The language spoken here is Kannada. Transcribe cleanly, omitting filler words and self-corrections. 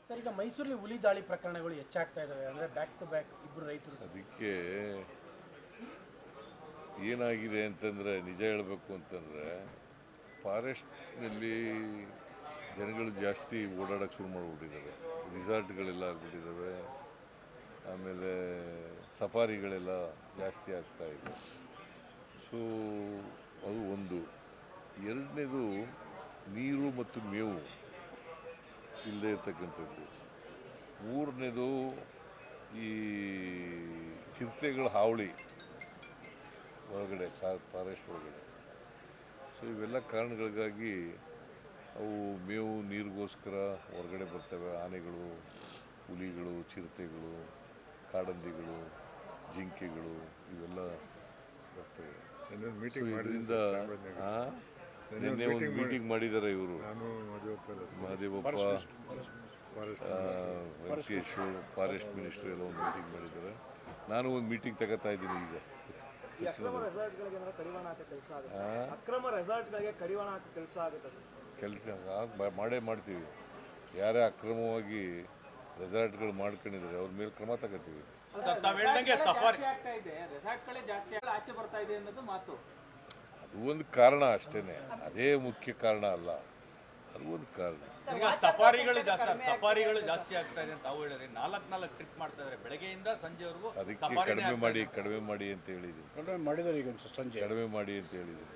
ಸರ್, ಈಗ ಮೈಸೂರಲ್ಲಿ ಹುಲಿ ದಾಳಿ ಪ್ರಕರಣಗಳು ಹೆಚ್ಚಾಗ್ತಾ ಇದ್ದಾವೆ, ಅಂದರೆ ಬ್ಯಾಕ್ ಟು ಬ್ಯಾಕ್ ಇಬ್ಬರು ರೈತರು. ಅದಕ್ಕೆ ಏನಾಗಿದೆ ಅಂತಂದರೆ, ನಿಜ ಹೇಳಬೇಕು ಅಂತಂದರೆ, ಫಾರೆಸ್ಟ್ನಲ್ಲಿ ಜನಗಳು ಜಾಸ್ತಿ ಓಡಾಡೋಕ್ಕೆ ಶುರು ಮಾಡಿಬಿಟ್ಟಿದ್ದಾರೆ. ರಿಸಾರ್ಟ್ಗಳೆಲ್ಲ ಆಗ್ಬಿಟ್ಟಿದ್ದಾವೆ, ಆಮೇಲೆ ಸಫಾರಿಗಳೆಲ್ಲ ಜಾಸ್ತಿ ಆಗ್ತಾಯಿದೆ. ಸೊ ಅದು ಒಂದು. ಎರಡನೇದು, ನೀರು ಮತ್ತು ಮೇವು ಇಲ್ಲದೆ ಇರ್ತಕ್ಕಂಥದ್ದು. ಮೂರನೇದು, ಈ ಚಿರತೆಗಳ ಹಾವಳಿ ಒಳಗಡೆ, ಫಾರೆಸ್ಟ್ ಒಳಗಡೆ. ಸೊ ಇವೆಲ್ಲ ಕಾರಣಗಳಿಗಾಗಿ ಅವು ಮೇವು ನೀರಿಗೋಸ್ಕರ ಹೊರಗಡೆ ಬರ್ತವೆ. ಆನೆಗಳು, ಹುಲಿಗಳು, ಚಿರತೆಗಳು, ಕಾಡಂದಿಗಳು, ಜಿಂಕೆಗಳು ಇವೆಲ್ಲ ಬರ್ತವೆ. ಇದರಿಂದ ನಿನ್ನೆ ಒಂದು ಮೀಟಿಂಗ್ ಮಾಡಿದ್ದಾರೆ ಇವರು, ಮಹದೇವಪ್ಪ, ವೆಂಕಟೇಶು, ಫಾರೆಸ್ಟ್ ಮಿನಿಸ್ಟ್ರಿ ಎಲ್ಲ ಒಂದು ಮೀಟಿಂಗ್ ಮಾಡಿದ್ದಾರೆ. ನಾನು ಒಂದು ಮೀಟಿಂಗ್ ತಗೋತಾ ಇದ್ದೀನಿ ಈಗ. ಕೆಲಸ ಮಾಡೇ ಮಾಡ್ತೀವಿ. ಯಾರೇ ಅಕ್ರಮವಾಗಿ ರೆಸಾರ್ಟ್ಗಳು ಮಾಡ್ಕೊಂಡಿದ್ದಾರೆ ಅವ್ರ ಮೇಲೆ ಕ್ರಮ ತಗೋತೀವಿ. ಅದು ಒಂದು ಕಾರಣ ಅಷ್ಟೇ, ಅದೇ ಮುಖ್ಯ ಕಾರಣ ಅಲ್ಲ, ಅದು ಒಂದು ಕಾರಣ. ಸಫಾರಿಗಳು ಜಾಸ್ತಿ ಆಗ್ತಾ ಇದೆ ಅಂತ ತಾವು ಹೇಳಿದ್ರೆ, 4 ಟ್ರಿಪ್ ಮಾಡ್ತಾ ಇದ್ದಾರೆ ಬೆಳಗ್ಗೆಯಿಂದ ಸಂಜೆವರೆಗೂ. ಅದಕ್ಕೆ ಕಡಿಮೆ ಮಾಡಿ ಅಂತ ಹೇಳಿದ್ದೀನಿ. ಮಾಡಿದ್ದಾರೆ ಈಗ ಸಂಜೆ ಕಡಿಮೆ ಮಾಡಿ ಅಂತ ಹೇಳಿದ್ದೀನಿ.